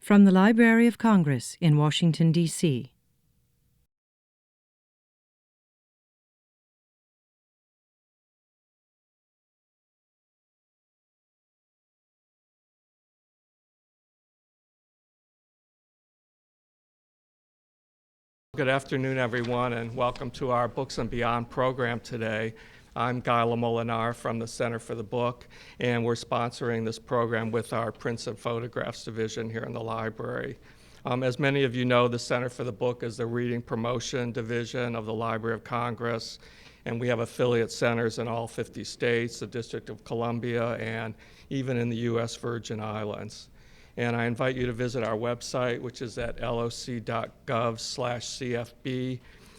From the Library of Congress in Washington, D.C. Good afternoon, everyone, and welcome to our Books and Beyond program today. I'm Guy Lamolinar from the Center for the Book, and we're sponsoring this program with our Prints and Photographs division here in the library. As many of you know, the Center for the Book is the reading promotion division of the Library of Congress, and we have affiliate centers in all 50 states, the District of Columbia, and even in the U.S. Virgin Islands. And I invite you to visit our website, which is at loc.gov/CFB.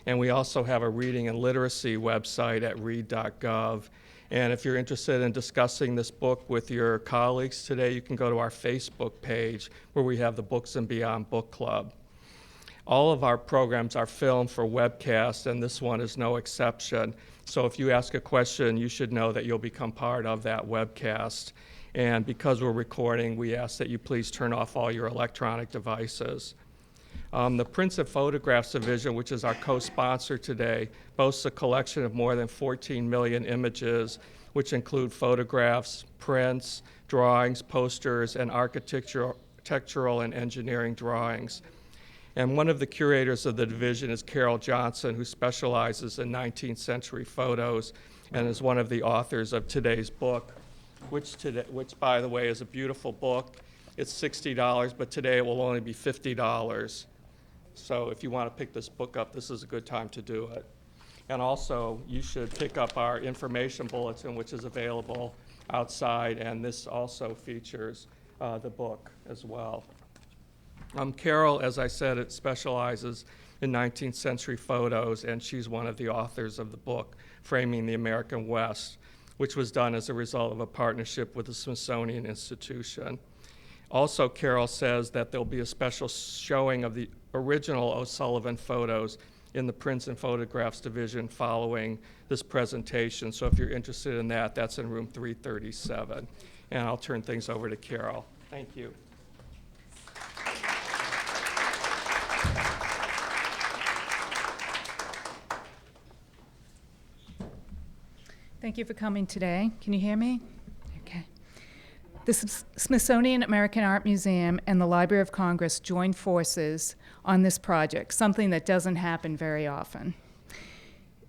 And we also have a reading and literacy website at read.gov. And if you're interested in discussing this book with your colleagues today, you can go to our Facebook page where we have the Books and Beyond Book Club. All of our programs are filmed for webcast, and this one is no exception. So if you ask a question, you should know that you'll become part of that webcast. And because we're recording, we ask that you please turn off all your electronic devices. The Prints and Photographs division, which is our co-sponsor today, boasts a collection of more than 14 million images, which include photographs, prints, drawings, posters, and architectural and engineering drawings. And one of the curators of the division is Carol Johnson, who specializes in 19th century photos and is one of the authors of today's book, which, by the way, is a beautiful book. It's $60, but today it will only be $50. So if you want to pick this book up, this is a good time to do it. And also, you should pick up our information bulletin, which is available outside, and this also features the book as well. Carol, as I said, it specializes in 19th century photos, and she's one of the authors of the book, Framing the American West, which was done as a result of a partnership with the Smithsonian Institution. Also, Carol says that there'll be a special showing of the original O'Sullivan photos in the Prints and Photographs division following this presentation. So if you're interested in that, that's in room 337. And I'll turn things over to Carol. Thank you. Thank you for coming today. Can you hear me? Okay. The Smithsonian American Art Museum and the Library of Congress joined forces on this project, something that doesn't happen very often.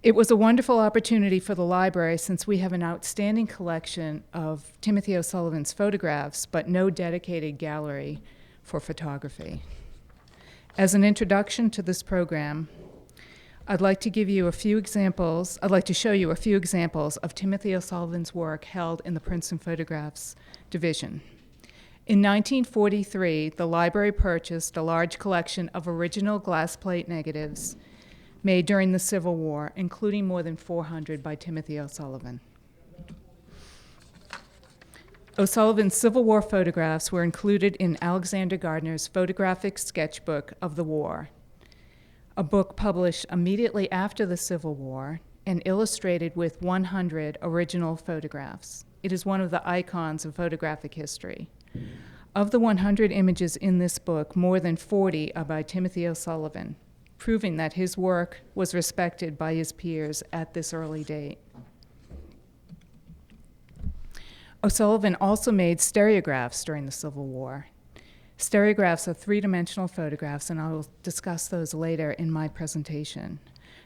It was a wonderful opportunity for the library since we have an outstanding collection of Timothy O'Sullivan's photographs, but no dedicated gallery for photography. As an introduction to this program, I'd like to show you a few examples of Timothy O'Sullivan's work held in the Prints and Photographs division. In 1943, the library purchased a large collection of original glass plate negatives made during the Civil War, including more than 400 by Timothy O'Sullivan. O'Sullivan's Civil War photographs were included in Alexander Gardner's photographic sketchbook of the war, a book published immediately after the Civil War and illustrated with 100 original photographs. It is one of the icons of photographic history. Of the 100 images in this book, more than 40 are by Timothy O'Sullivan, proving that his work was respected by his peers at this early date. O'Sullivan also made stereographs during the Civil War. Stereographs are three-dimensional photographs, and I will discuss those later in my presentation.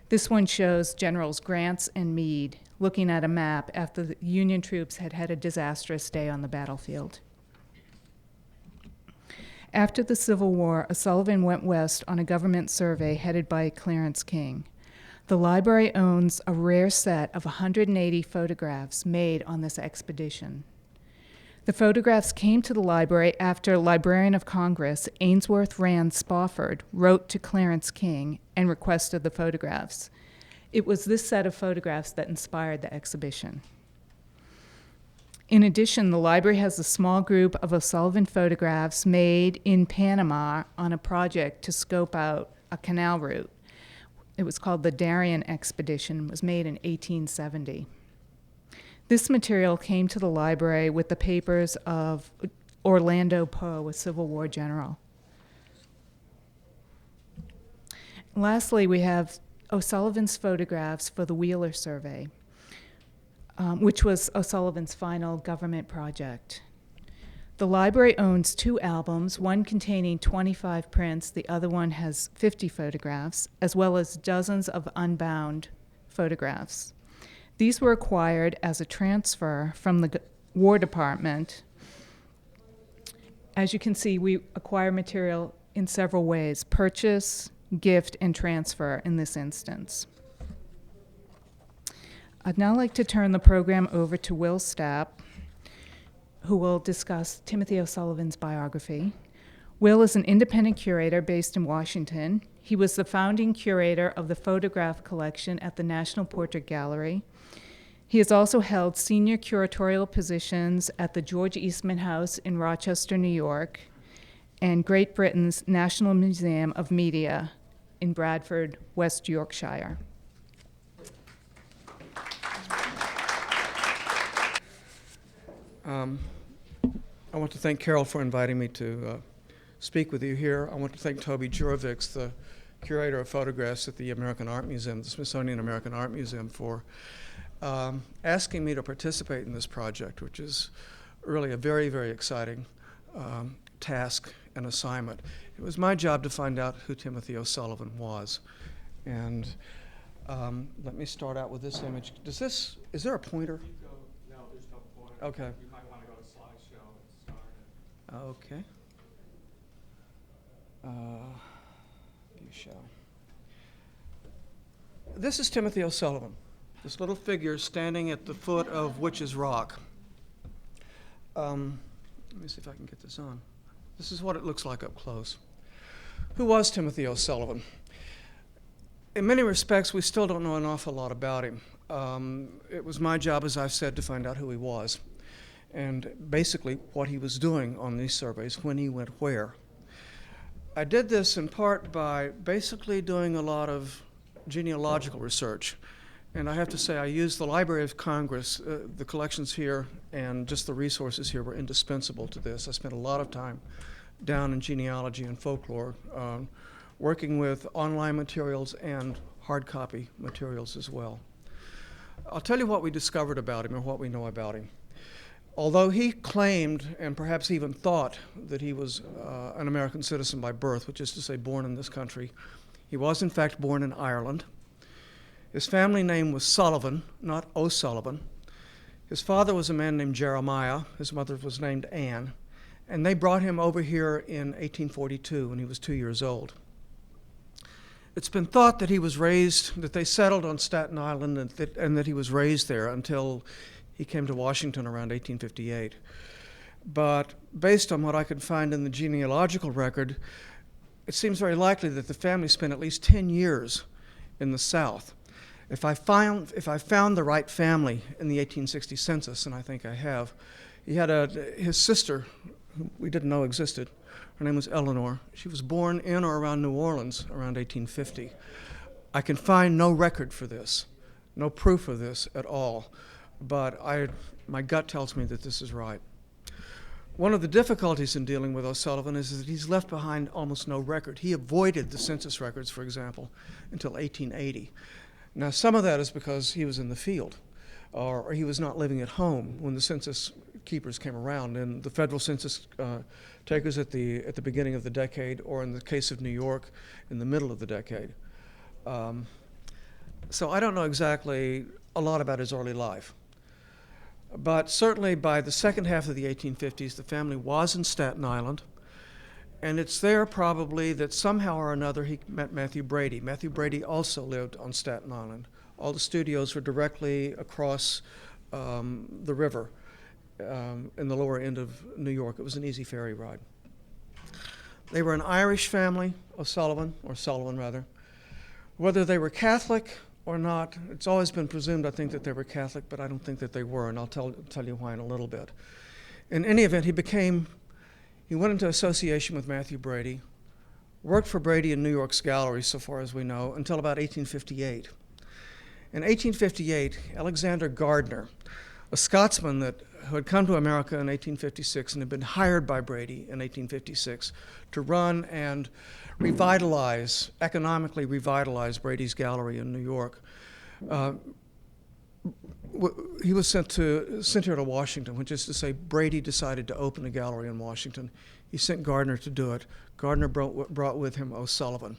This one shows Generals Grant and Meade looking at a map after the Union troops had had a disastrous day on the battlefield. After the Civil War, O'Sullivan went west on a government survey headed by Clarence King. The library owns a rare set of 180 photographs made on this expedition. The photographs came to the library after Librarian of Congress Ainsworth Rand Spofford wrote to Clarence King and requested the photographs. It was this set of photographs that inspired the exhibition. In addition, the library has a small group of O'Sullivan photographs made in Panama on a project to scope out a canal route. It was called the Darien Expedition and was made in 1870. This material came to the library with the papers of Orlando Poe, a Civil War general. Lastly, we have O'Sullivan's photographs for the Wheeler survey, which was O'Sullivan's final government project. The library owns 2 albums, one containing 25 prints, the other one has 50 photographs, as well as dozens of unbound photographs. These were acquired as a transfer from the War Department. As you can see, we acquire material in several ways: purchase, gift, and transfer in this instance. I'd now like to turn the program over to Will Stapp, who will discuss Timothy O'Sullivan's biography. Will is an independent curator based in Washington. He was the founding curator of the photograph collection at the National Portrait Gallery. He has also held senior curatorial positions at the George Eastman House in Rochester, New York, and Great Britain's National Museum of Media in Bradford, West Yorkshire. I want to thank Carol for inviting me to speak with you here. I want to thank Toby Jurovics, the curator of photographs at the American Art Museum, the Smithsonian American Art Museum, for asking me to participate in this project, which is really a very, very exciting task and assignment. It was my job to find out who Timothy O'Sullivan was. And let me start out with this image. Is there a pointer? No, there's no pointer. Okay. You might want to go to slideshow and start it. Okay. You shall. This is Timothy O'Sullivan, this little figure standing at the foot of Witch's Rock. Let me see if I can get this on. This is what it looks like up close. Who was Timothy O'Sullivan? In many respects, we still don't know an awful lot about him. It was my job, as I've said, to find out who he was, and basically what he was doing on these surveys, when he went where. I did this in part by basically doing a lot of genealogical research. And I have to say, I used the Library of Congress. The collections here and just the resources here were indispensable to this. I spent a lot of time down in genealogy and folklore, working with online materials and hard copy materials as well. I'll tell you what we discovered about him and what we know about him. Although he claimed, and perhaps even thought, that he was an American citizen by birth, which is to say born in this country, he was in fact born in Ireland. His family name was Sullivan, not O'Sullivan. His father was a man named Jeremiah. His mother was named Anne. And they brought him over here in 1842 when he was 2 years old. It's been thought that he was raised, that they settled on Staten Island and that he was raised there until he came to Washington around 1858. But based on what I could find in the genealogical record, it seems very likely that the family spent at least 10 years in the South. If I found the right family in the 1860 census, and I think I have, he had his sister, who we didn't know existed. Her name was Eleanor. She was born in or around New Orleans around 1850. I can find no record for this, no proof of this at all, but my gut tells me that this is right. One of the difficulties in dealing with O'Sullivan is that he's left behind almost no record. He avoided the census records, for example, until 1880. Now, some of that is because he was in the field, or he was not living at home when the census keepers came around, and the federal census takers at the beginning of the decade, or in the case of New York, in the middle of the decade. So I don't know exactly a lot about his early life. But certainly by the second half of the 1850s, the family was in Staten Island. And it's there probably that somehow or another he met Matthew Brady. Matthew Brady also lived on Staten Island. All the studios were directly across the river in the lower end of New York. It was an easy ferry ride. They were an Irish family, Sullivan rather. Whether they were Catholic or not, it's always been presumed, I think, that they were Catholic, but I don't think that they were, and I'll tell you why in a little bit. In any event, he went into association with Matthew Brady, worked for Brady in New York's galleries, so far as we know, until about 1858. In 1858, Alexander Gardner, a Scotsman that who had come to America in 1856 and had been hired by Brady in 1856 to run and economically revitalize Brady's gallery in New York. He was sent here to Washington, which is to say Brady decided to open a gallery in Washington. He sent Gardner to do it. Gardner brought with him O'Sullivan.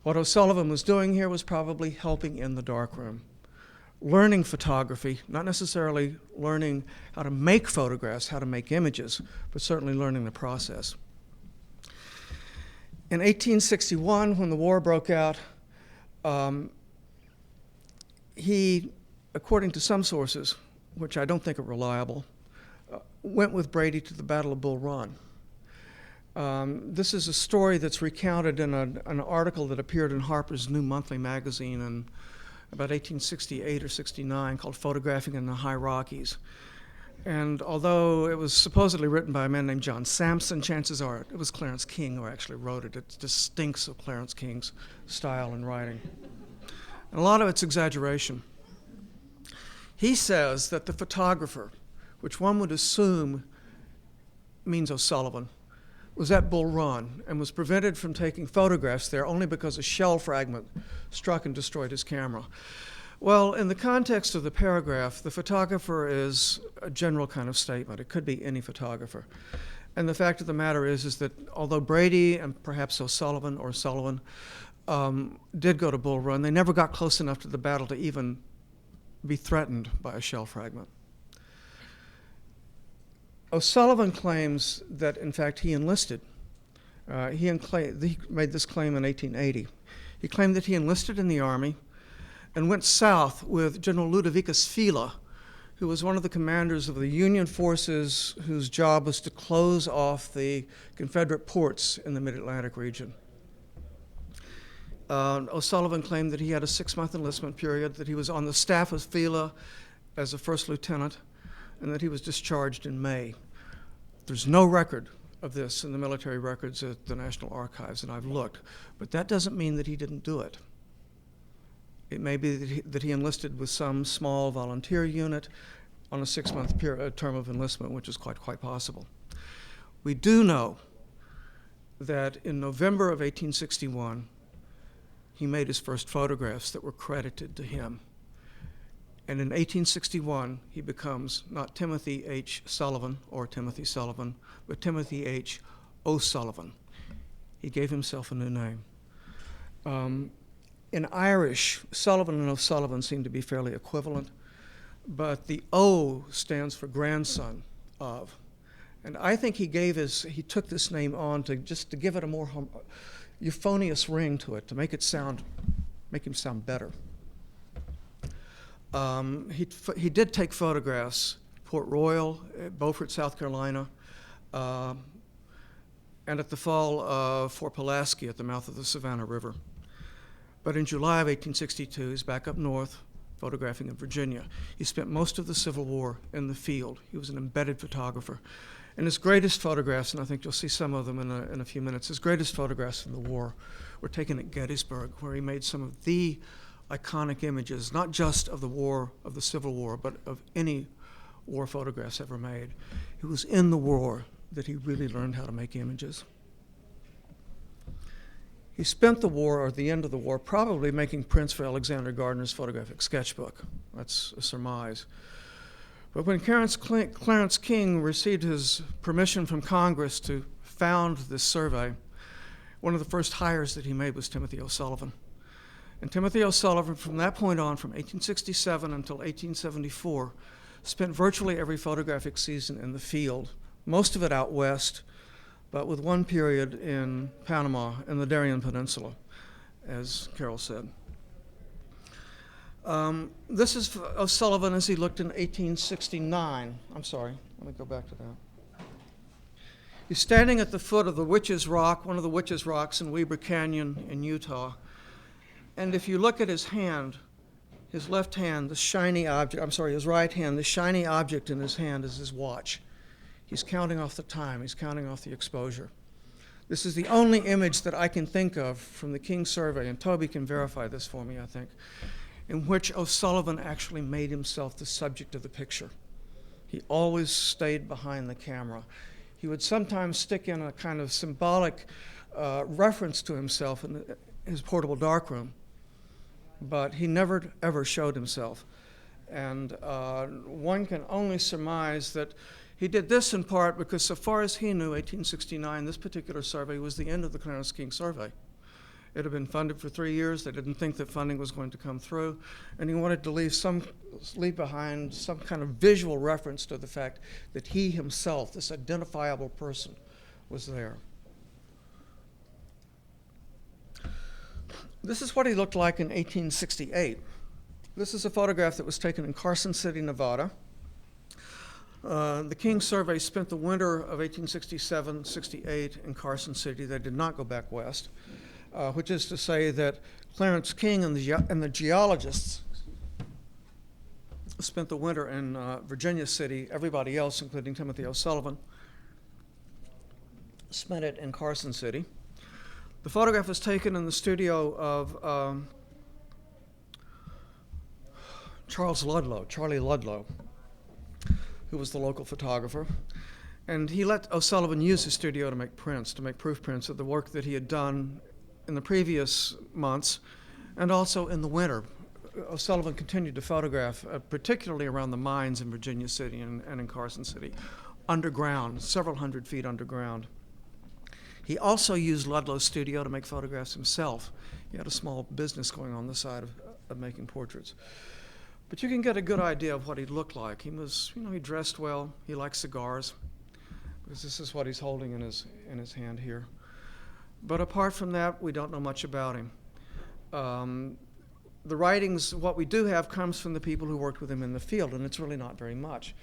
What O'Sullivan was doing here was probably helping in the darkroom, learning photography, not necessarily learning how to make photographs, how to make images, but certainly learning the process. In 1861, when the war broke out, he, according to some sources, which I don't think are reliable, went with Brady to the Battle of Bull Run. This is a story that's recounted in an article that appeared in Harper's New Monthly magazine in about 1868 or 69 called Photographing in the High Rockies. And although it was supposedly written by a man named John Sampson, chances are it was Clarence King who actually wrote it. It just stinks of Clarence King's style and writing. And a lot of it's exaggeration. He says that the photographer, which one would assume means O'Sullivan, was at Bull Run and was prevented from taking photographs there only because a shell fragment struck and destroyed his camera. Well, in the context of the paragraph, the photographer is a general kind of statement. It could be any photographer. And the fact of the matter is that although Brady and perhaps O'Sullivan or Sullivan did go to Bull Run, they never got close enough to the battle to even be threatened by a shell fragment. O'Sullivan claims that, in fact, he enlisted. He made this claim in 1880. He claimed that he enlisted in the Army and went south with General Ludovicus Fila, who was one of the commanders of the Union forces whose job was to close off the Confederate ports in the Mid-Atlantic region. O'Sullivan claimed that he had a 6-month enlistment period, that he was on the staff of Fila as a first lieutenant, and that he was discharged in May. There's no record of this in the military records at the National Archives, and I've looked, but that doesn't mean that he didn't do it. It may be that he enlisted with some small volunteer unit on a 6-month term of enlistment, which is quite possible. We do know that in November of 1861, he made his first photographs that were credited to him. And in 1861, he becomes not Timothy H. Sullivan or Timothy Sullivan, but Timothy H. O'Sullivan. He gave himself a new name. In Irish, Sullivan and O'Sullivan seem to be fairly equivalent, but the O stands for grandson of. And I think he took this name on to give it a more euphonious ring to it, to make him sound better. He did take photographs, Port Royal, Beaufort, South Carolina, and at the fall of Fort Pulaski at the mouth of the Savannah River. But in July of 1862, he's back up north, photographing in Virginia. He spent most of the Civil War in the field. He was an embedded photographer. And his greatest photographs, and I think you'll see some of them in a few minutes, his greatest photographs from the war were taken at Gettysburg, where he made some of the iconic images, not just of the war, of the Civil War, but of any war photographs ever made. It was in the war that he really learned how to make images. He spent the war, or the end of the war, probably making prints for Alexander Gardner's photographic sketchbook. That's a surmise. But when Clarence King received his permission from Congress to found this survey, one of the first hires that he made was Timothy O'Sullivan. And Timothy O'Sullivan, from that point on, from 1867 until 1874, spent virtually every photographic season in the field, most of it out west, but with one period in Panama and the Darien Peninsula, as Carol said. This is O'Sullivan as he looked in 1869. I'm sorry, let me go back to that. He's standing at the foot of the Witch's Rock, one of the Witch's Rocks in Weber Canyon in Utah. And if you look at his hand, his left hand, his right hand, the shiny object in his hand is his watch. He's counting off the time, he's counting off the exposure. This is the only image that I can think of from the King survey, and Toby can verify this for me, I think, in which O'Sullivan actually made himself the subject of the picture. He always stayed behind the camera. He would sometimes stick in a kind of symbolic reference to himself in his portable darkroom, but he never ever showed himself. And one can only surmise that he did this in part because, so far as he knew, 1869, this particular survey was the end of the Clarence King survey. It had been funded for 3 years. They didn't think that funding was going to come through, and he wanted to leave behind some kind of visual reference to the fact that he himself, this identifiable person, was there. This is what he looked like in 1868. This is a photograph that was taken in Carson City, Nevada. The King survey spent the winter of 1867-68 in Carson City. They did not go back west, which is to say that Clarence King and the geologists spent the winter in Virginia City. Everybody else, including Timothy O'Sullivan, spent it in Carson City. The photograph was taken in the studio of Charlie Ludlow, who was the local photographer. And he let O'Sullivan use his studio to make prints, to make proof prints of the work that he had done in the previous months and also in the winter. O'Sullivan continued to photograph, particularly around the mines in Virginia City and in Carson City, underground, several hundred feet underground. He also used Ludlow's studio to make photographs himself. He had a small business going on the side of making portraits. But you can get a good idea of what he looked like. He was, he dressed well. He liked cigars, because this is what he's holding in his hand here. But apart from that, we don't know much about him. The writings, what we do have, comes from the people who worked with him in the field, and it's really not very much.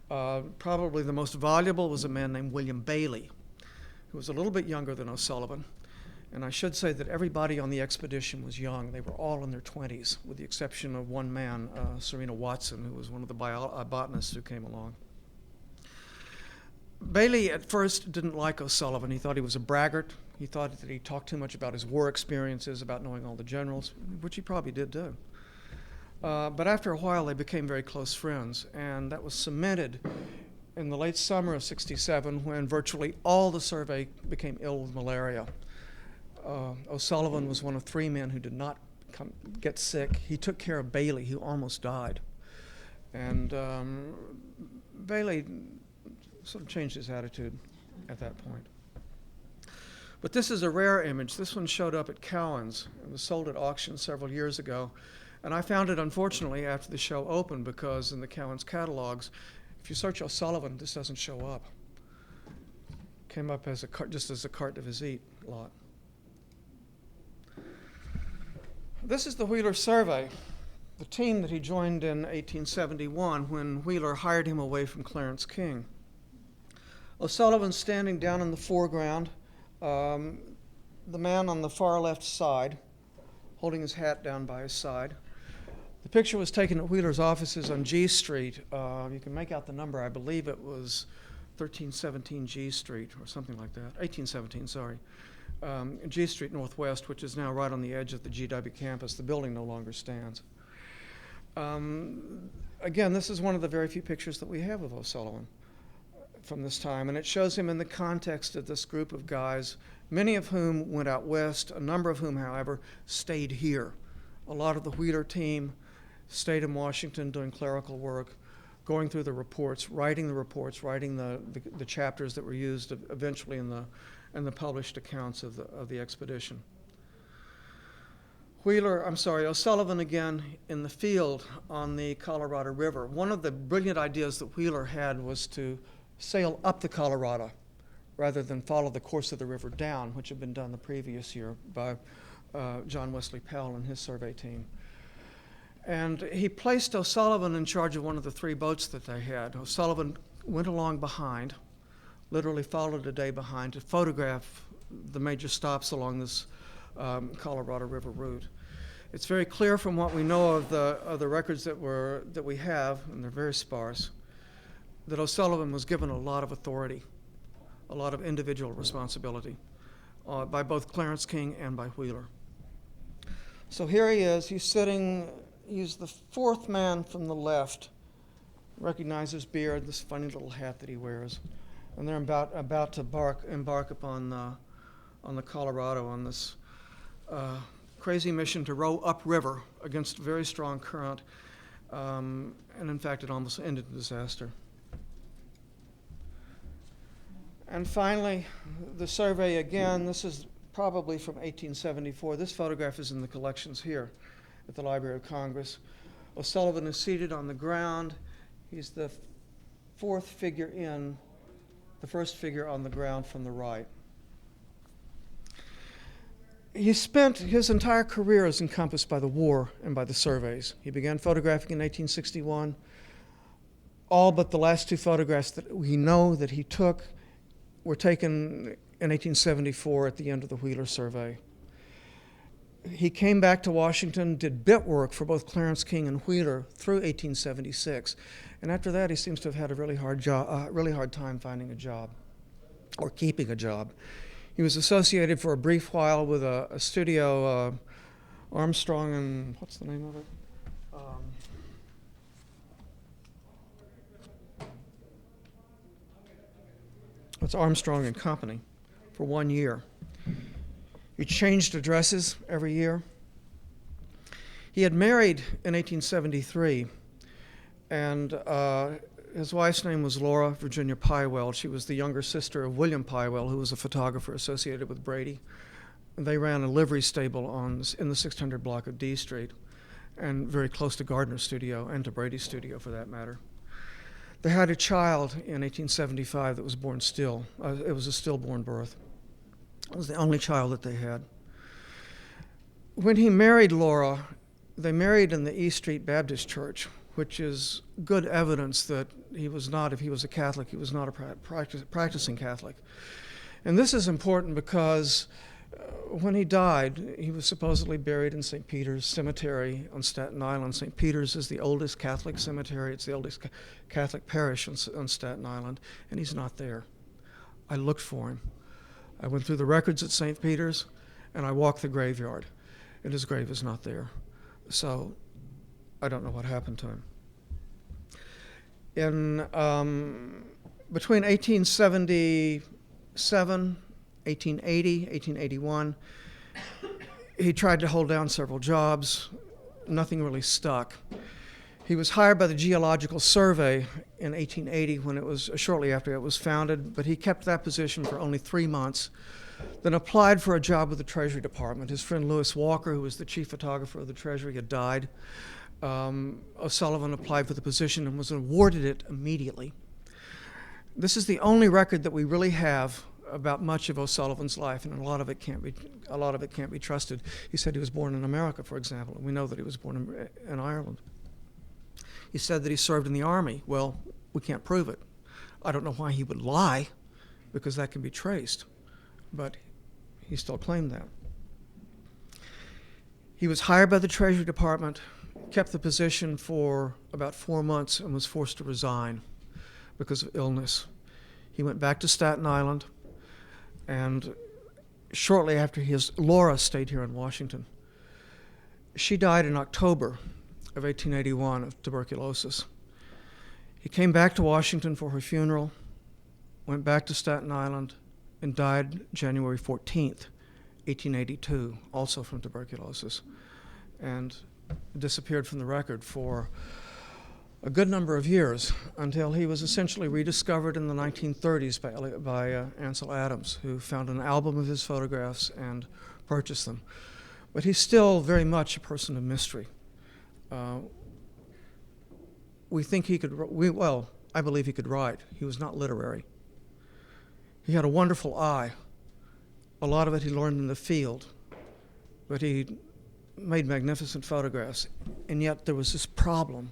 Probably the most valuable was a man named William Bailey, who was a little bit younger than O'Sullivan. And I should say that everybody on the expedition was young. They were all in their 20s, with the exception of one man, Serena Watson, who was one of the botanists who came along. Bailey at first didn't like O'Sullivan. He thought he was a braggart. He thought that he talked too much about his war experiences, about knowing all the generals, which he probably did do. But after a while, they became very close friends, and that was cemented in the late summer of '67, when virtually all the survey became ill with malaria. O'Sullivan was one of 3 men who did not get sick. He took care of Bailey, who almost died. And Bailey sort of changed his attitude at that point. But this is a rare image. This one showed up at Cowan's. It was sold at auction several years ago. And I found it, unfortunately, after the show opened, because in the Cowan's catalogs, if you search O'Sullivan, this doesn't show up. Came up as just as a carte de visite lot. This is the Wheeler survey, the team that he joined in 1871 when Wheeler hired him away from Clarence King. O'Sullivan standing down in the foreground, the man on the far left side, holding his hat down by his side. The picture was taken at Wheeler's offices on G Street. You can make out the number. I believe it was 1317 G Street or something like that. 1817, sorry. G Street Northwest, which is now right on the edge of the GW campus. The building no longer stands. Again, this is one of the very few pictures that we have of O'Sullivan from this time, and it shows him in the context of this group of guys, many of whom went out west, a number of whom, however, stayed here. A lot of the Wheeler team stayed in Washington doing clerical work, going through the reports, writing the chapters that were used eventually in the published accounts of the expedition. O'Sullivan again in the field on the Colorado River. One of the brilliant ideas that Wheeler had was to sail up the Colorado rather than follow the course of the river down, which had been done the previous year by John Wesley Powell and his survey team. And he placed O'Sullivan in charge of one of the 3 boats that they had. O'Sullivan went along behind, literally followed a day behind, to photograph the major stops along this Colorado River route. It's very clear from what we know of the records that we have, and they're very sparse, that O'Sullivan was given a lot of authority, a lot of individual responsibility by both Clarence King and by Wheeler. So here he is. He's the 4th man from the left Recognize his beard, this funny little hat that he wears. And they're about to embark upon the Colorado on this crazy mission to row upriver against a very strong current. And in fact, it almost ended in disaster. And finally, the survey again. This is probably from 1874. This photograph is in the collections here at the Library of Congress. O'Sullivan is seated on the ground. He's the fourth figure in, the first figure on the ground from the right. He spent his entire career as encompassed by the war and by the surveys. He began photographing in 1861. All but the last two photographs that we know that he took were taken in 1874 at the end of the Wheeler survey. He came back to Washington, did bit work for both Clarence King and Wheeler through 1876. And after that, he seems to have had a really hard time finding a job or keeping a job. He was associated for a brief while with a studio, Armstrong and, what's the name of it? It's Armstrong and Company for 1 year. He changed addresses every year. He had married in 1873, and his wife's name was Laura Virginia Pywell. She was the younger sister of William Pywell, who was a photographer associated with Brady. And they ran a livery stable in the 600 block of D Street, and very close to Gardner's studio and to Brady's studio, for that matter. They had a child in 1875 that was born still. It was a stillborn birth. It was the only child that they had. When he married Laura, they married in the East Street Baptist Church, which is good evidence that he was not, if he was a Catholic, he was not a practicing Catholic. And this is important because when he died, he was supposedly buried in St. Peter's Cemetery on Staten Island. St. Peter's is the oldest Catholic cemetery. It's the oldest Catholic parish on Staten Island, and he's not there. I looked for him. I went through the records at St. Peter's, and I walked the graveyard, and his grave is not there. So I don't know what happened to him. In between 1877, 1880, 1881, he tried to hold down several jobs. Nothing really stuck. He was hired by the Geological Survey in 1880 when it was shortly after it was founded, but he kept that position for only 3 months, then applied for a job with the Treasury Department. His friend Lewis Walker, who was the chief photographer of the Treasury, had died. O'Sullivan applied for the position and was awarded it immediately. This is the only record that we really have about much of O'Sullivan's life, and a lot of it can't be trusted. He said he was born in America, for example, and we know that he was born in Ireland. He said that he served in the Army. Well, we can't prove it. I don't know why he would lie, because that can be traced, but he still claimed that. He was hired by the Treasury Department, kept the position for about 4 months, and was forced to resign because of illness. He went back to Staten Island, and shortly after Laura stayed here in Washington. She died in October of 1881 of tuberculosis. He came back to Washington for her funeral, went back to Staten Island, and died January 14th, 1882, also from tuberculosis, and disappeared from the record for a good number of years until he was essentially rediscovered in the 1930s by Ansel Adams, who found an album of his photographs and purchased them. But he's still very much a person of mystery. We think he could, I believe he could write. He was not literary. He had a wonderful eye. A lot of it he learned in the field, but he made magnificent photographs. And yet there was this problem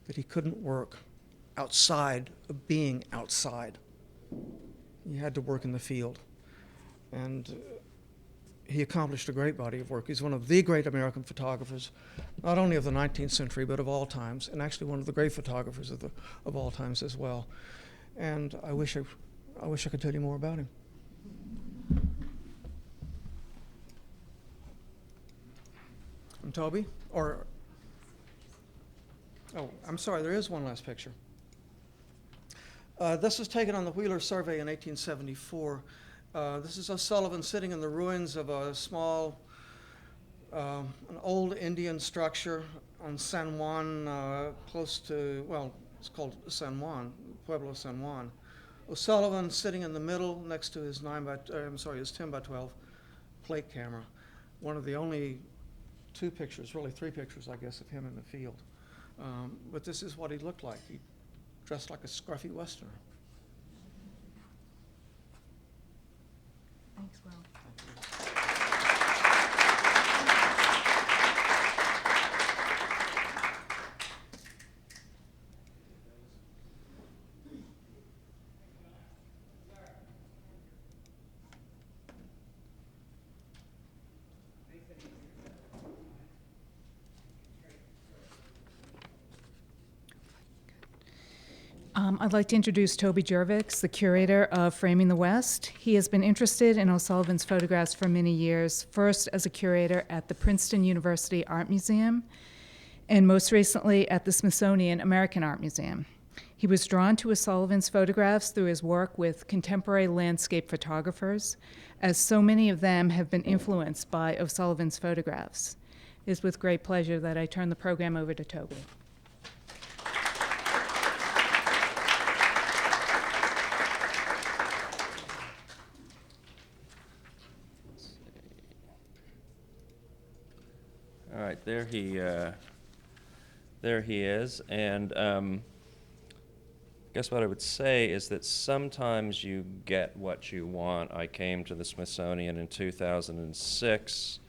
that he couldn't work outside of being outside. He had to work in the field. And he accomplished a great body of work. He's one of the great American photographers, not only of the 19th century, but of all times, and actually one of the great photographers of all times as well. And I wish I could tell you more about him. And Toby? Oh, I'm sorry, there is one last picture. This was taken on the Wheeler Survey in 1874. This is O'Sullivan sitting in the ruins of a small, an old Indian structure on San Juan, close to, well, it's called San Juan, Pueblo San Juan. O'Sullivan sitting in the middle next to his his 10 by 12 plate camera. One of the only two pictures, really three pictures, I guess, of him in the field. But this is what he looked like. He dressed like a scruffy Westerner. Thanks, Will. I'd like to introduce Toby Jurovics, the curator of Framing the West. He has been interested in O'Sullivan's photographs for many years, first as a curator at the Princeton University Art Museum, and most recently at the Smithsonian American Art Museum. He was drawn to O'Sullivan's photographs through his work with contemporary landscape photographers, as so many of them have been influenced by O'Sullivan's photographs. It is with great pleasure that I turn the program over to Toby. All right, there he is, and I guess what I would say is that sometimes you get what you want. I came to the Smithsonian in 2006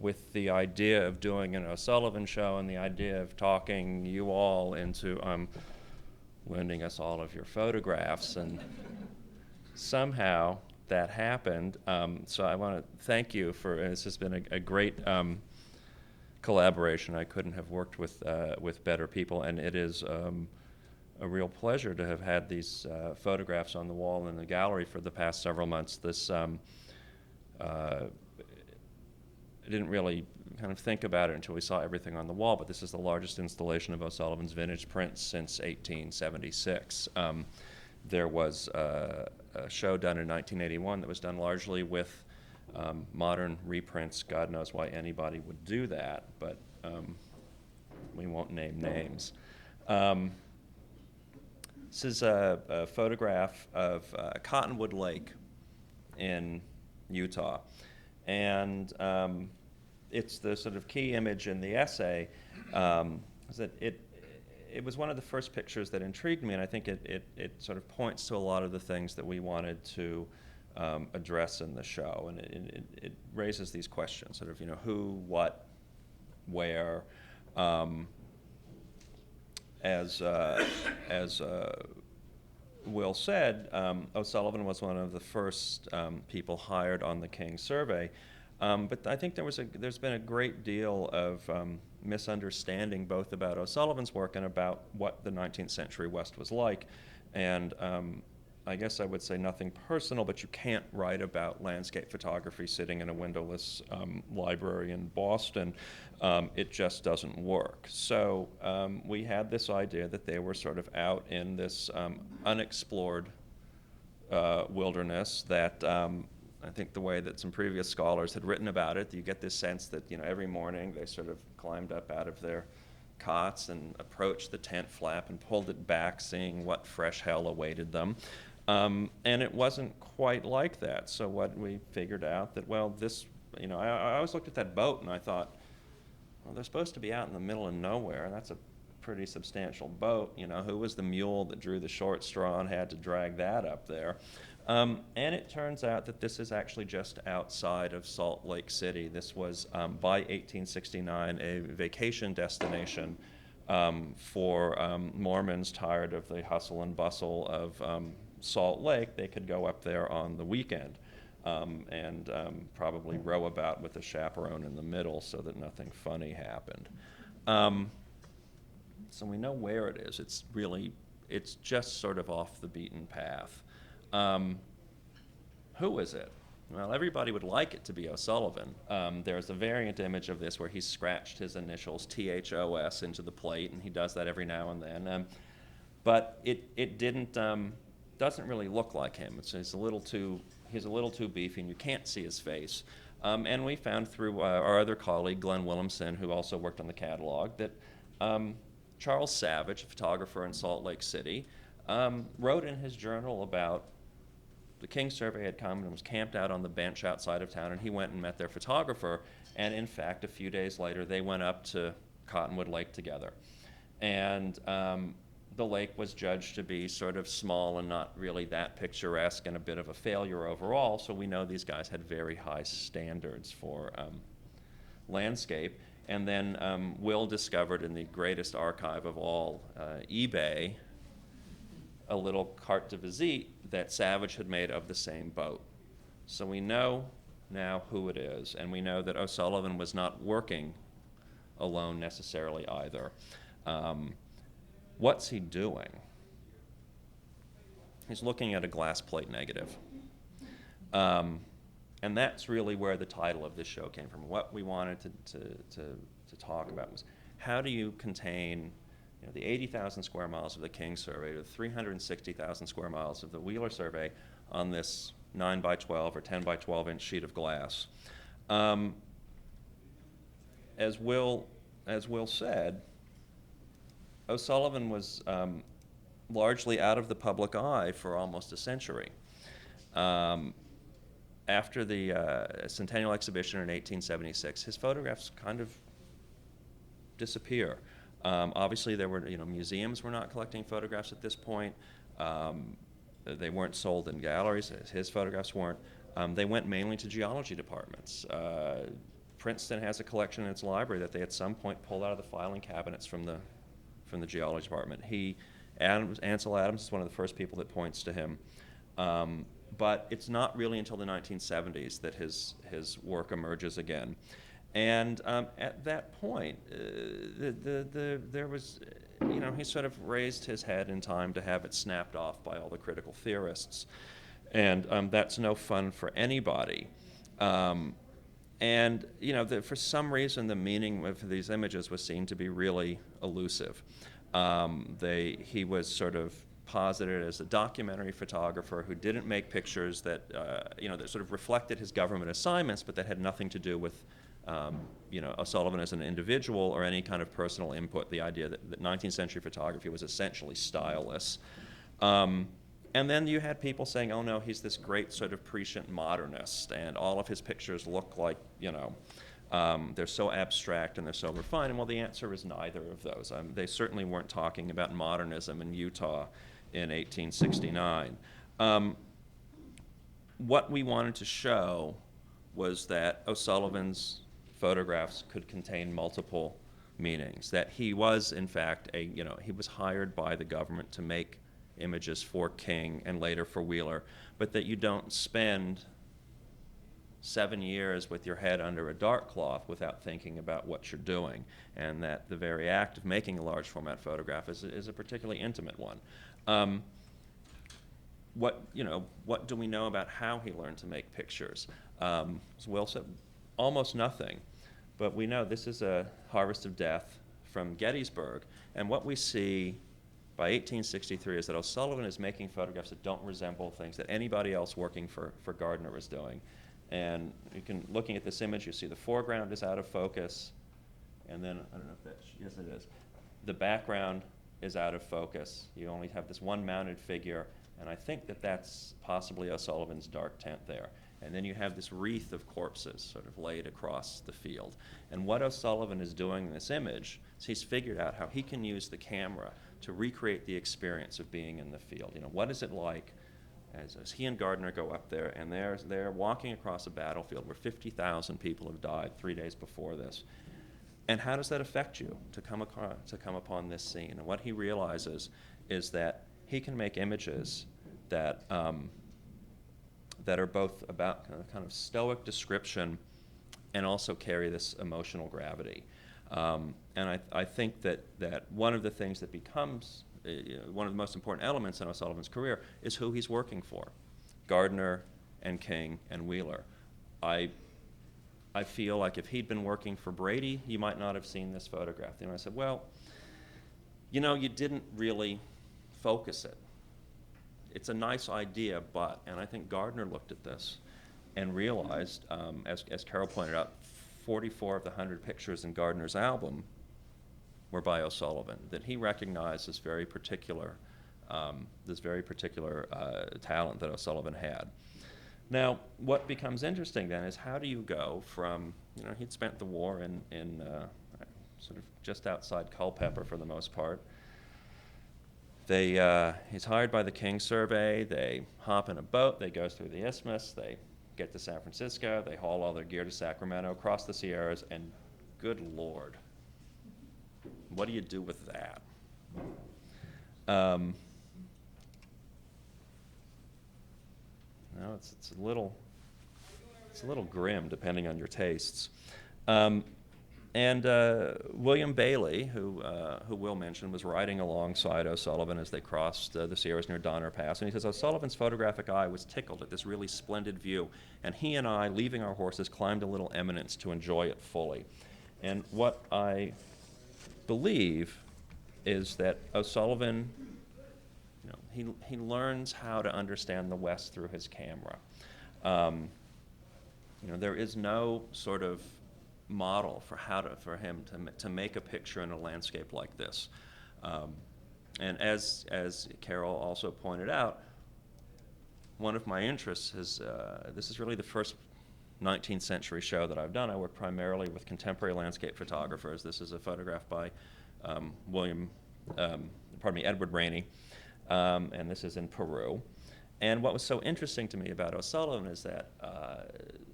with the idea of doing an O'Sullivan show and the idea of talking you all into lending us all of your photographs, and somehow that happened. So I want to thank you for, this has been a great collaboration. I couldn't have worked with better people, and it is a real pleasure to have had these photographs on the wall in the gallery for the past several months. This, I didn't really kind of think about it until we saw everything on the wall, but this is the largest installation of O'Sullivan's vintage prints since 1876. There was a show done in 1981 that was done largely with modern reprints. God knows why anybody would do that, but we won't name names. This is a photograph of Cottonwood Lake in Utah, and it's the sort of key image in the essay is that it was one of the first pictures that intrigued me, and I think it sort of points to a lot of the things that we wanted to address in the show, and it raises these questions, sort of, who, what, where. As Will said, O'Sullivan was one of the first people hired on the King survey, but I think there's been a great deal of misunderstanding both about O'Sullivan's work and about what the 19th century West was like, and I guess I would say nothing personal, but you can't write about landscape photography sitting in a windowless library in Boston. It just doesn't work. So we had this idea that they were sort of out in this unexplored wilderness that I think the way that some previous scholars had written about it, you get this sense that every morning they sort of climbed up out of their cots and approached the tent flap and pulled it back, seeing what fresh hell awaited them. And it wasn't quite like that. So what we figured out that, well, this, I always looked at that boat and I thought, well, they're supposed to be out in the middle of nowhere, and that's a pretty substantial boat. Who was the mule that drew the short straw and had to drag that up there? And it turns out that this is actually just outside of Salt Lake City. This was, by 1869, a vacation destination for Mormons tired of the hustle and bustle of Salt Lake. They could go up there on the weekend and probably row about with a chaperone in the middle so that nothing funny happened. So we know where it is. It's just sort of off the beaten path. Who is it? Well, everybody would like it to be O'Sullivan. There's a variant image of this where he's scratched his initials THOS into the plate, and he does that every now and then. but it didn't, doesn't really look like him. He's a little too beefy, and you can't see his face. And we found through our other colleague, Glenn Willumson, who also worked on the catalog, that Charles Savage, a photographer in Salt Lake City, wrote in his journal about the King survey had come and was camped out on the bench outside of town, and he went and met their photographer, and in fact, a few days later, they went up to Cottonwood Lake together. And the lake was judged to be sort of small and not really that picturesque and a bit of a failure overall, so we know these guys had very high standards for landscape. And then Will discovered in the greatest archive of all, eBay, a little carte de visite that Savage had made of the same boat. So we know now who it is, and we know that O'Sullivan was not working alone necessarily either. What's he doing? He's looking at a glass plate negative. And that's really where the title of this show came from. What we wanted to talk about was, how do you contain the 80,000 square miles of the King survey, or the 360,000 square miles of the Wheeler survey on this 9 by 12 or 10 by 12 inch sheet of glass? As Will said, O'Sullivan was largely out of the public eye for almost a century. After the Centennial Exhibition in 1876, his photographs kind of disappear. Obviously, there were, museums were not collecting photographs at this point. They weren't sold in galleries. His photographs weren't. They went mainly to geology departments. Princeton has a collection in its library that they at some point pulled out of the filing cabinets from the geology department. Ansel Adams is one of the first people that points to him. But it's not really until the 1970s that his work emerges again. And at that point, there was, he sort of raised his head in time to have it snapped off by all the critical theorists. And that's no fun for anybody. And, for some reason, the meaning of these images was seen to be really elusive. He was sort of posited as a documentary photographer who didn't make pictures that, that sort of reflected his government assignments, but that had nothing to do with O'Sullivan as an individual or any kind of personal input. The idea that 19th century photography was essentially styleless. And then you had people saying, oh no, he's this great sort of prescient modernist, and all of his pictures look like, they're so abstract and they're so refined. And well, the answer is neither of those. They certainly weren't talking about modernism in Utah in 1869. What we wanted to show was that O'Sullivan's photographs could contain multiple meanings, that he was, in fact, he was hired by the government to make images for King and later for Wheeler, but that you don't spend 7 years with your head under a dark cloth without thinking about what you're doing, and that the very act of making a large format photograph is a particularly intimate one. What do we know about how he learned to make pictures? As Will said, almost nothing, but we know this is a Harvest of Death from Gettysburg, and what we see by 1863 is that O'Sullivan is making photographs that don't resemble things that anybody else working for Gardner was doing. And looking at this image, you see the foreground is out of focus, and then, I don't know if that's, yes it is, the background is out of focus. You only have this one mounted figure, and I think that that's possibly O'Sullivan's dark tent there. And then you have this wreath of corpses sort of laid across the field. And what O'Sullivan is doing in this image is he's figured out how he can use the camera to recreate the experience of being in the field. What is it like as he and Gardner go up there, and they're walking across a battlefield where 50,000 people have died 3 days before this. And how does that affect you to come upon this scene? And what he realizes is that he can make images that are both about kind of stoic description and also carry this emotional gravity. And I think that one of the things that becomes one of the most important elements in O'Sullivan's career is who he's working for, Gardner and King and Wheeler. I feel like if he'd been working for Brady, you might not have seen this photograph. I said, well, you didn't really focus it. It's a nice idea, but, and I think Gardner looked at this and realized, as Carol pointed out, 44 of the 100 pictures in Gardner's album were by O'Sullivan, that he recognized this very particular talent that O'Sullivan had. Now, what becomes interesting then is how do you go from, he'd spent the war in sort of just outside Culpeper for the most part. He's hired by the King Survey. They hop in a boat. They go through the isthmus. They get to San Francisco. They haul all their gear to Sacramento, cross the Sierras, and good Lord, what do you do with that? It's a little grim, depending on your tastes. And William Bailey, who Will mentioned, was riding alongside O'Sullivan as they crossed the Sierras near Donner Pass. And he says, O'Sullivan's photographic eye was tickled at this really splendid view, and he and I, leaving our horses, climbed a little eminence to enjoy it fully. And what I believe is that O'Sullivan, he learns how to understand the West through his camera. There is no sort of model for him to make a picture in a landscape like this. And as Carol also pointed out, one of my interests is, this is really the first 19th century show that I've done. I work primarily with contemporary landscape photographers. This is a photograph by Edward Rainey, and this is in Peru. And what was so interesting to me about O'Sullivan is that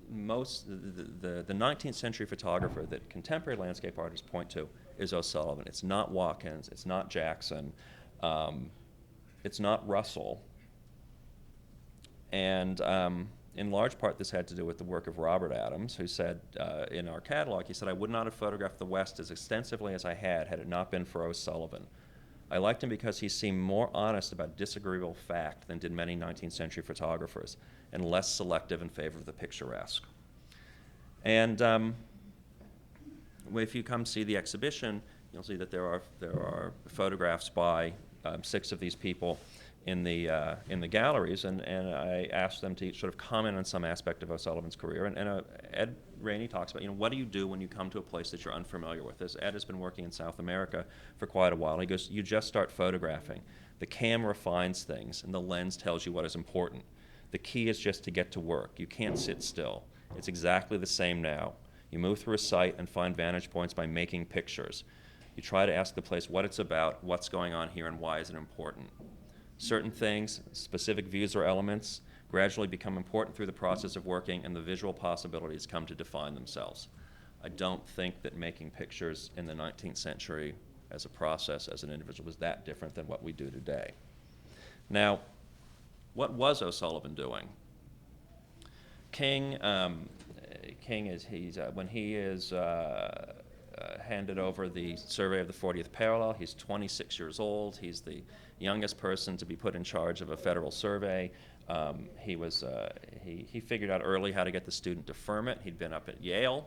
the 19th century photographer that contemporary landscape artists point to is O'Sullivan. It's not Watkins, it's not Jackson, it's not Russell. And in large part this had to do with the work of Robert Adams, who said in our catalog, he said, I would not have photographed the West as extensively as I had it not been for O'Sullivan. I liked him because he seemed more honest about disagreeable fact than did many 19th century photographers, and less selective in favor of the picturesque. And if you come see the exhibition, you'll see that there are photographs by 6 of these people in the galleries, and I asked them to each sort of comment on some aspect of O'Sullivan's career. And Ed Rainey talks about, what do you do when you come to a place that you're unfamiliar with? As Ed has been working in South America for quite a while. He goes, you just start photographing. The camera finds things, and the lens tells you what is important. The key is just to get to work. You can't sit still. It's exactly the same now. You move through a site and find vantage points by making pictures. You try to ask the place what it's about, what's going on here, and why is it important. Certain things, specific views or elements, gradually become important through the process of working, and the visual possibilities come to define themselves. I don't think that making pictures in the 19th century as a process, as an individual, was that different than what we do today. Now, what was O'Sullivan doing? King is, when he is handed over the survey of the 40th parallel, he's 26 years old. He's the youngest person to be put in charge of a federal survey. He figured out early how to get the student deferment. He'd been up at Yale,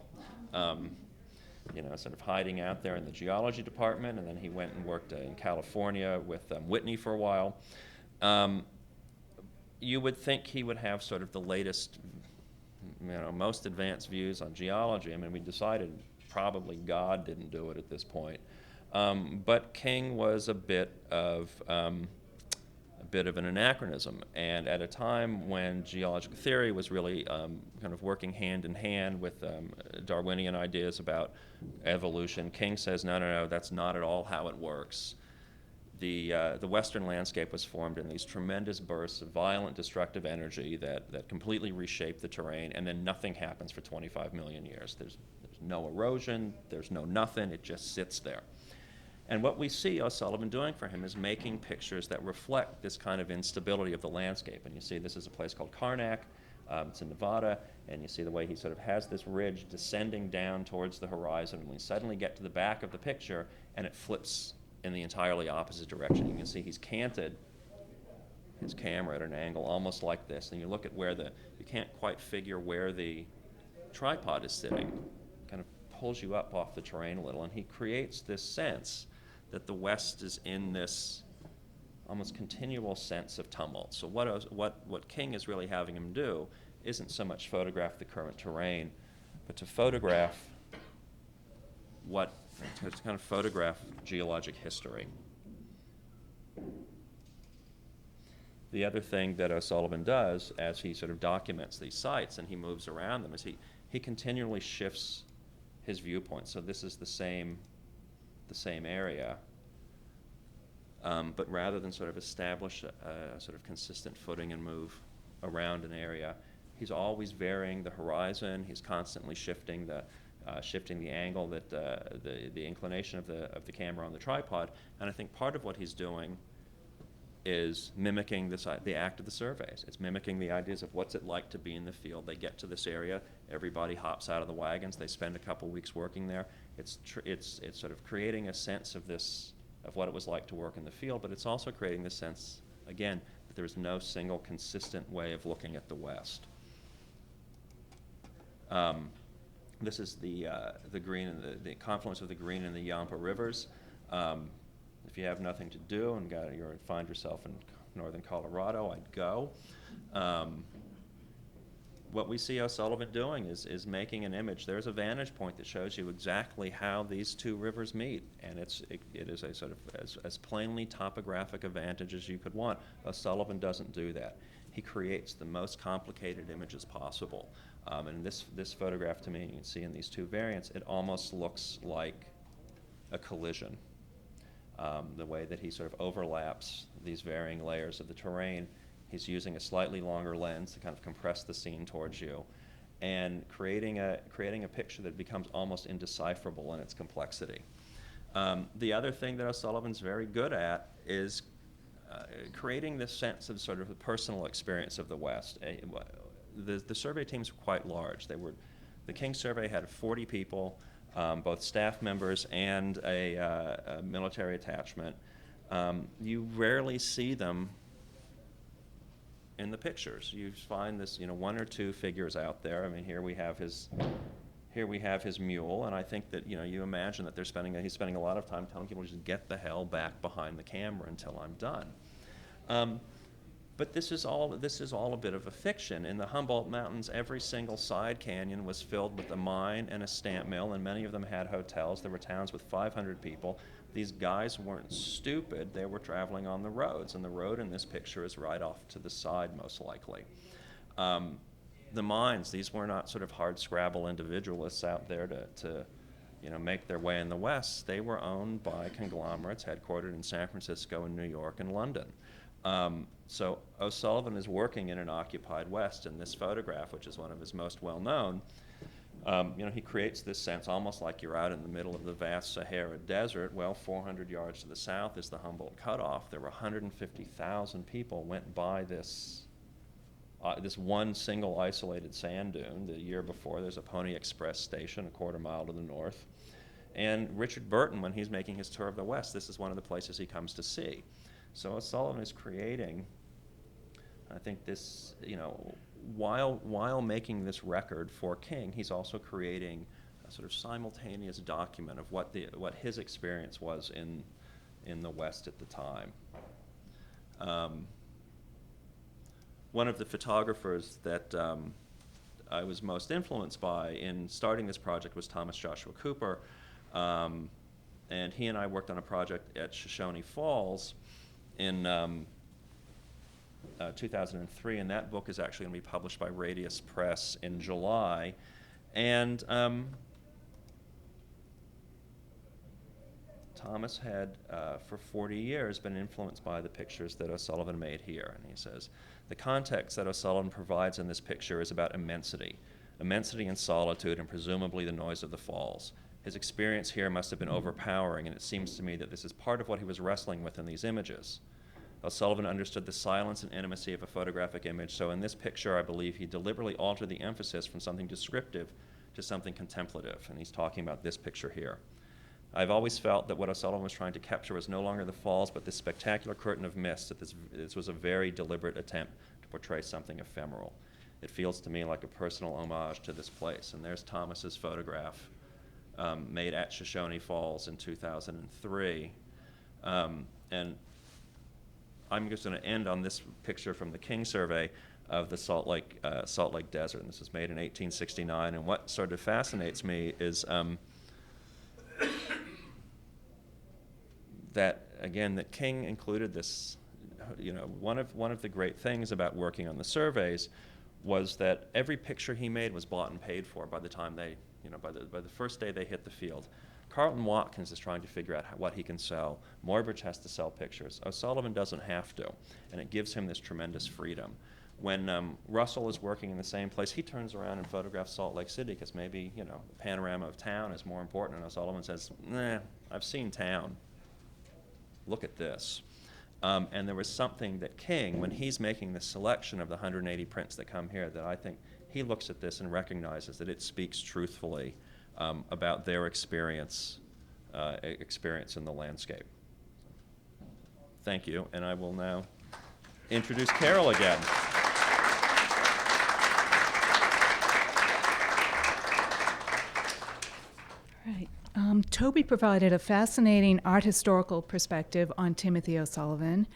sort of hiding out there in the geology department, and then he went and worked in California with Whitney for a while. You would think he would have sort of the latest, most advanced views on geology. I mean, we decided probably God didn't do it at this point. But King was a bit of an anachronism, and at a time when geological theory was really kind of working hand in hand with Darwinian ideas about evolution, King says, no, that's not at all how it works. The Western landscape was formed in these tremendous bursts of violent destructive energy that completely reshape the terrain, and then nothing happens for 25 million years. There's no erosion, there's no nothing, it just sits there. And what we see O'Sullivan doing for him is making pictures that reflect this kind of instability of the landscape. And you see this is a place called Karnak, it's in Nevada, and you see the way he sort of has this ridge descending down towards the horizon, and we suddenly get to the back of the picture, and it flips in the entirely opposite direction. You can see he's canted his camera at an angle almost like this, and you look at where you can't quite figure where the tripod is sitting. Kind of pulls you up off the terrain a little, and he creates this sense that the West is in this almost continual sense of tumult. So what King is really having him do isn't so much photograph the current terrain, but to photograph to kind of photograph geologic history. The other thing that O'Sullivan does as he sort of documents these sites and he moves around them is he continually shifts his viewpoint. So this is the same area, but rather than sort of establish a sort of consistent footing and move around an area, he's always varying the horizon. He's constantly shifting the angle, that the inclination of the camera on the tripod. And I think part of what he's doing is mimicking the act of the surveys. It's mimicking the ideas of what's it like to be in the field. They get to this area, everybody hops out of the wagons, they spend a couple weeks working there. It's sort of creating a sense of what it was like to work in the field, but it's also creating the sense, again, that there is no single consistent way of looking at the West. This is the Green and the confluence of the Green and the Yampa rivers. If you have nothing to do and you find yourself in northern Colorado, I'd go. What we see O'Sullivan doing is making an image. There's a vantage point that shows you exactly how these two rivers meet, and it is a sort of as plainly topographic a vantage as you could want. O'Sullivan doesn't do that. He creates the most complicated images possible. And this photograph, to me, you can see in these two variants, it almost looks like a collision. The way that he sort of overlaps these varying layers of the terrain. He's using a slightly longer lens to kind of compress the scene towards you, and creating a picture that becomes almost indecipherable in its complexity. The other thing that O'Sullivan's very good at is creating this sense of sort of the personal experience of the West. The survey teams were quite large. The King survey had 40 people, both staff members and a military attachment. You rarely see them in the pictures. You find this, one or two figures out there. I mean, here we have his mule, and I think that you imagine that he's spending a lot of time telling people just get the hell back behind the camera until I'm done. But this is all a bit of a fiction. In the Humboldt Mountains, every single side canyon was filled with a mine and a stamp mill, and many of them had hotels. There were towns with 500 people. These guys weren't stupid. They were traveling on the roads, and the road in this picture is right off to the side, most likely. The mines, these were not sort of hard-scrabble individualists out there to make their way in the West. They were owned by conglomerates headquartered in San Francisco and New York and London. So O'Sullivan is working in an occupied West. In this photograph, which is one of his most well-known, he creates this sense almost like you're out in the middle of the vast Sahara Desert. Well, 400 yards to the south is the Humboldt Cutoff. There were 150,000 people went by this one single isolated sand dune. The year before, there's a Pony Express station a quarter mile to the north. And Richard Burton, when he's making his tour of the West, this is one of the places he comes to see. So O'Sullivan is creating, I think, this, while making this record for King, he's also creating a sort of simultaneous document of what his experience was in the West at the time. One of the photographers that I was most influenced by in starting this project was Thomas Joshua Cooper, and he and I worked on a project at Shoshone Falls in 2003, and that book is actually going to be published by Radius Press in July. And Thomas had, for 40 years, been influenced by the pictures that O'Sullivan made here. And he says, the context that O'Sullivan provides in this picture is about immensity and solitude, and presumably the noise of the falls. His experience here must have been overpowering, and it seems to me that this is part of what he was wrestling with in these images. O'Sullivan understood the silence and intimacy of a photographic image, so in this picture, I believe he deliberately altered the emphasis from something descriptive to something contemplative, and he's talking about this picture here. I've always felt that what O'Sullivan was trying to capture was no longer the falls, but this spectacular curtain of mist, that this was a very deliberate attempt to portray something ephemeral. It feels to me like a personal homage to this place, and there's Thomas's photograph made at Shoshone Falls in 2003. And I'm just going to end on this picture from the King survey of the Salt Lake Desert. And this was made in 1869. And what sort of fascinates me is that, again, that King included this. One of the great things about working on the surveys was that every picture he made was bought and paid for by the time they, by the first day they hit the field. Carlton Watkins is trying to figure out what he can sell. Muybridge has to sell pictures. O'Sullivan doesn't have to, and it gives him this tremendous freedom. When Russell is working in the same place, he turns around and photographs Salt Lake City because maybe, the panorama of town is more important, and O'Sullivan says, nah, I've seen town. Look at this. And there was something that King, when he's making the selection of the 180 prints that come here, that I think he looks at this and recognizes that it speaks truthfully about their experience in the landscape. Thank you, and I will now introduce Carol again. Right. Toby provided a fascinating art historical perspective on Timothy O'Sullivan.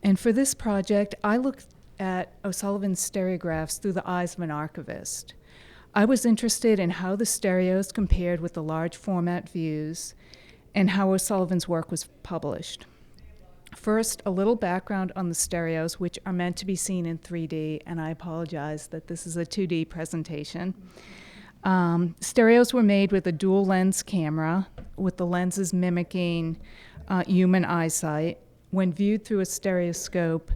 And for this project, I looked at O'Sullivan's stereographs through the eyes of an archivist. I was interested in how the stereos compared with the large format views and how O'Sullivan's work was published. First, a little background on the stereos, which are meant to be seen in 3D, and I apologize that this is a 2D presentation. Stereos were made with a dual lens camera, with the lenses mimicking human eyesight. When viewed through a stereoscope,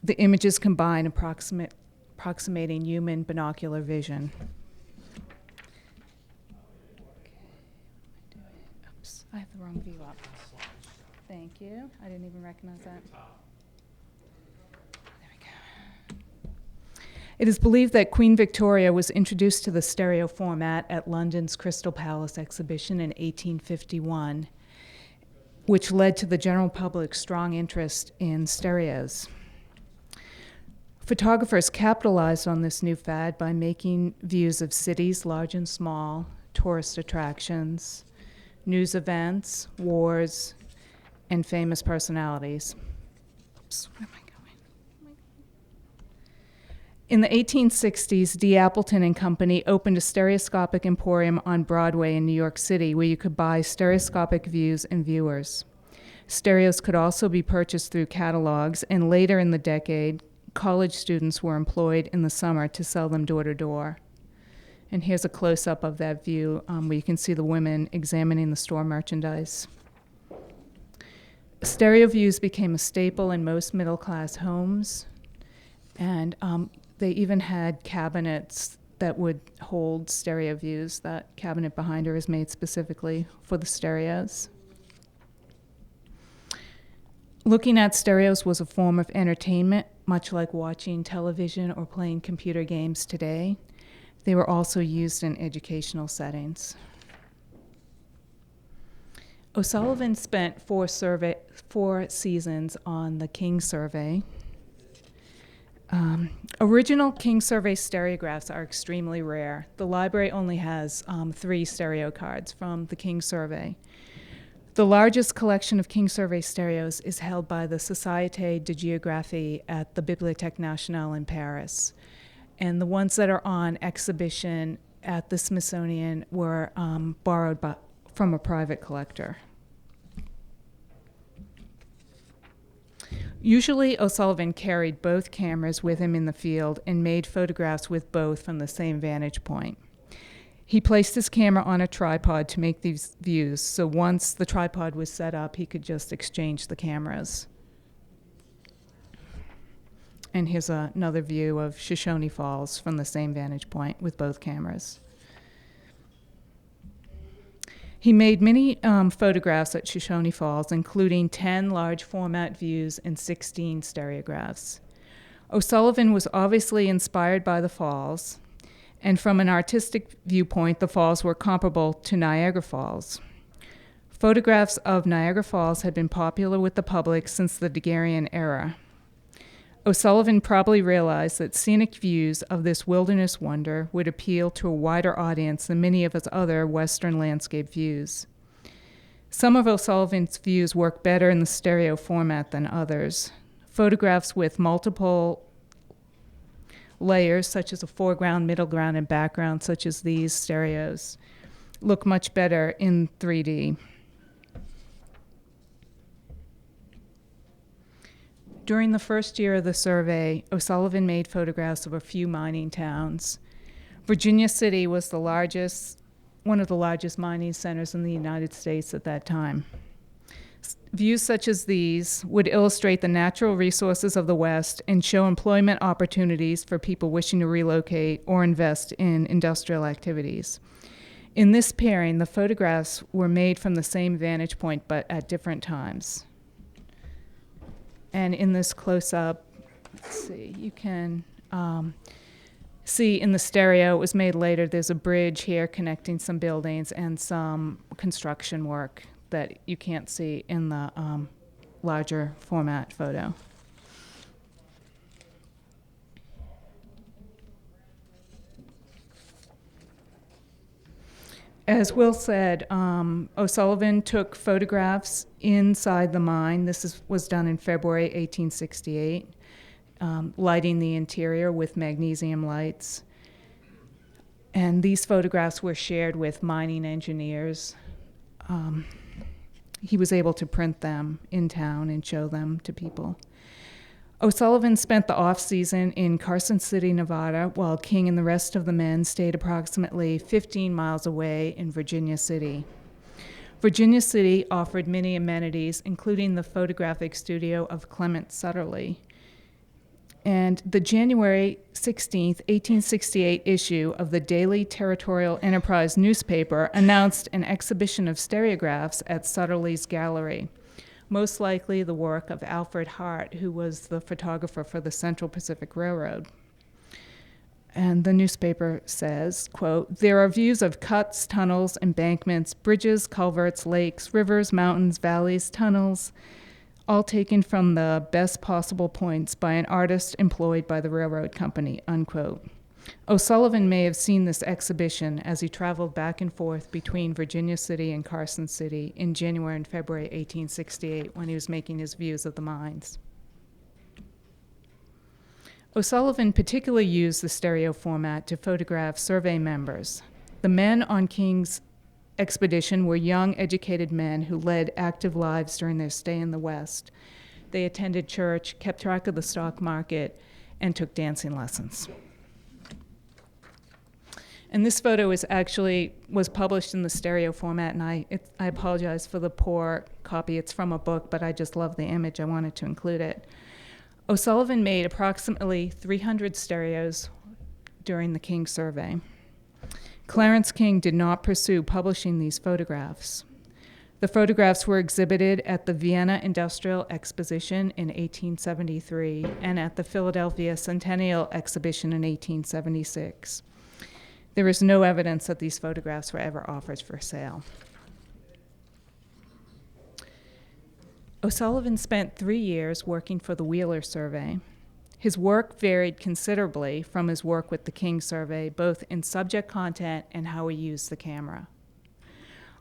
the images combine, approximating human binocular vision. Oops, I have the wrong view up. Thank you. I didn't even recognize that. It is believed that Queen Victoria was introduced to the stereo format at London's Crystal Palace exhibition in 1851, which led to the general public's strong interest in stereos. Photographers capitalized on this new fad by making views of cities, large and small, tourist attractions, news events, wars, and famous personalities. Oops, where am I going? In the 1860s, D. Appleton and Company opened a stereoscopic emporium on Broadway in New York City where you could buy stereoscopic views and viewers. Stereos could also be purchased through catalogs, and later in the decade, college students were employed in the summer to sell them door to door. And here's a close-up of that view where you can see the women examining the store merchandise. Stereo views became a staple in most middle-class homes, and they even had cabinets that would hold stereo views. That cabinet behind her is made specifically for the stereos. Looking at stereos was a form of entertainment, much like watching television or playing computer games today. They were also used in educational settings. O'Sullivan spent four seasons on the King survey. Original King survey stereographs are extremely rare. The library only has 3 stereo cards from the King survey. The largest collection of King survey stereos is held by the Société de Géographie at the Bibliothèque Nationale in Paris. And the ones that are on exhibition at the Smithsonian were borrowed from a private collector. Usually, O'Sullivan carried both cameras with him in the field and made photographs with both from the same vantage point. He placed his camera on a tripod to make these views, so once the tripod was set up, he could just exchange the cameras. And here's another view of Shoshone Falls from the same vantage point with both cameras. He made many photographs at Shoshone Falls, including 10 large format views and 16 stereographs. O'Sullivan was obviously inspired by the falls, and from an artistic viewpoint, the falls were comparable to Niagara Falls. Photographs of Niagara Falls had been popular with the public since the Daguerrean era. O'Sullivan probably realized that scenic views of this wilderness wonder would appeal to a wider audience than many of his other Western landscape views. Some of O'Sullivan's views work better in the stereo format than others. photographs with multiple layers, such as a foreground, middle ground, and background, such as these stereos, look much better in 3D. During the first year of the survey, O'Sullivan made photographs of a few mining towns. Virginia City was one of the largest mining centers in the United States at that time. Views such as these would illustrate the natural resources of the West and show employment opportunities for people wishing to relocate or invest in industrial activities. In this pairing, the photographs were made from the same vantage point but at different times. And in this close-up, let's see, you can see in the stereo, it was made later, there's a bridge here connecting some buildings and some construction work that you can't see in the larger format photo. As Will said, O'Sullivan took photographs inside the mine. This was done in February 1868, lighting the interior with magnesium lights. And these photographs were shared with mining engineers. He was able to print them in town and show them to people. O'Sullivan spent the off-season in Carson City, Nevada, while King and the rest of the men stayed approximately 15 miles away in Virginia City. Virginia City offered many amenities, including the photographic studio of Clement Sutterly. And the January 16, 1868 issue of the Daily Territorial Enterprise newspaper announced an exhibition of stereographs at Sutterly's gallery, most likely the work of Alfred Hart, who was the photographer for the Central Pacific Railroad. And the newspaper says, quote, "There are views of cuts, tunnels, embankments, bridges, culverts, lakes, rivers, mountains, valleys, tunnels, all taken from the best possible points by an artist employed by the railroad company," unquote. O'Sullivan may have seen this exhibition as he traveled back and forth between Virginia City and Carson City in January and February 1868 when he was making his views of the mines. O'Sullivan particularly used the stereo format to photograph survey members. The men on King's expedition were young, educated men who led active lives during their stay in the West. They attended church, kept track of the stock market, and took dancing lessons. And this photo was published in the stereo format, and I apologize for the poor copy. It's from a book, but I just love the image. I wanted to include it. O'Sullivan made approximately 300 stereos during the King survey. Clarence King did not pursue publishing these photographs. The photographs were exhibited at the Vienna Industrial Exposition in 1873 and at the Philadelphia Centennial Exhibition in 1876. There is no evidence that these photographs were ever offered for sale. O'Sullivan spent 3 years working for the Wheeler Survey. His work varied considerably from his work with the King Survey, both in subject content and how he used the camera.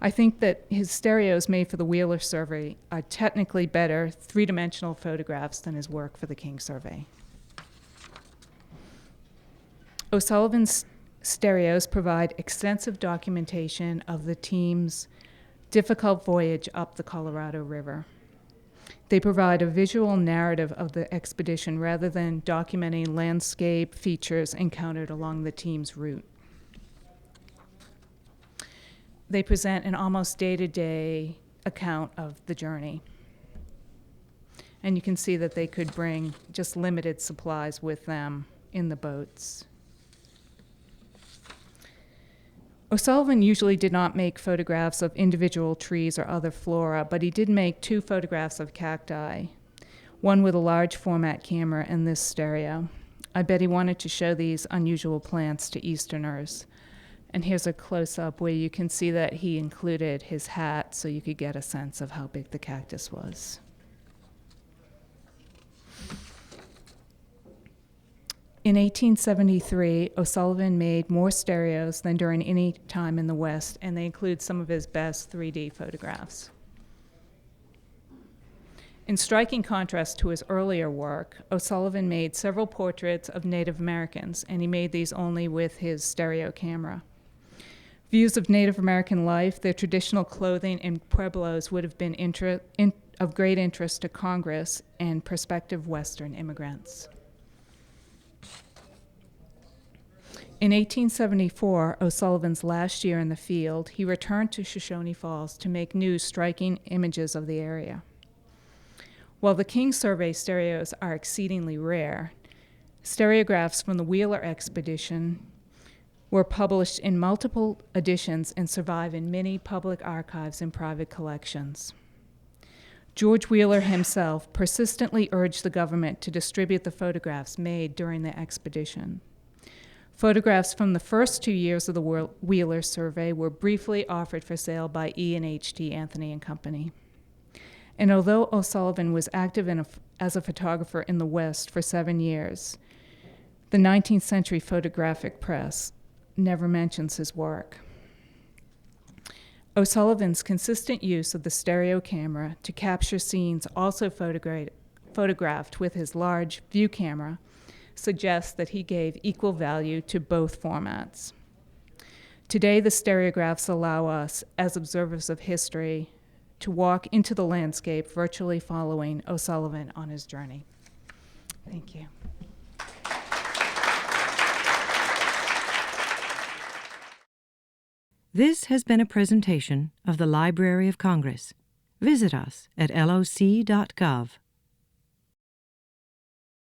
I think that his stereos made for the Wheeler Survey are technically better three-dimensional photographs than his work for the King Survey. O'Sullivan's stereos provide extensive documentation of the team's difficult voyage up the Colorado River. They provide a visual narrative of the expedition rather than documenting landscape features encountered along the team's route. They present an almost day-to-day account of the journey. And you can see that they could bring just limited supplies with them in the boats. O'Sullivan usually did not make photographs of individual trees or other flora, but he did make 2 photographs of cacti, one with a large format camera and this stereo. I bet he wanted to show these unusual plants to Easterners. And here's a close-up where you can see that he included his hat so you could get a sense of how big the cactus was. In 1873, O'Sullivan made more stereos than during any time in the West, and they include some of his best 3D photographs. In striking contrast to his earlier work, O'Sullivan made several portraits of Native Americans, and he made these only with his stereo camera. Views of Native American life, their traditional clothing, and pueblos would have been of great interest to Congress and prospective Western immigrants. In 1874, O'Sullivan's last year in the field, he returned to Shoshone Falls to make new striking images of the area. While the King Survey stereos are exceedingly rare, stereographs from the Wheeler expedition were published in multiple editions and survive in many public archives and private collections. George Wheeler himself persistently urged the government to distribute the photographs made during the expedition. Photographs from the first 2 years of the Wheeler survey were briefly offered for sale by E&H.T. Anthony and Company. And although O'Sullivan was active as a photographer in the West for 7 years, the 19th century photographic press never mentions his work. O'Sullivan's consistent use of the stereo camera to capture scenes also photographed with his large view camera suggests that he gave equal value to both formats. Today, the stereographs allow us, as observers of history, to walk into the landscape virtually following O'Sullivan on his journey. Thank you. This has been a presentation of the Library of Congress. Visit us at loc.gov.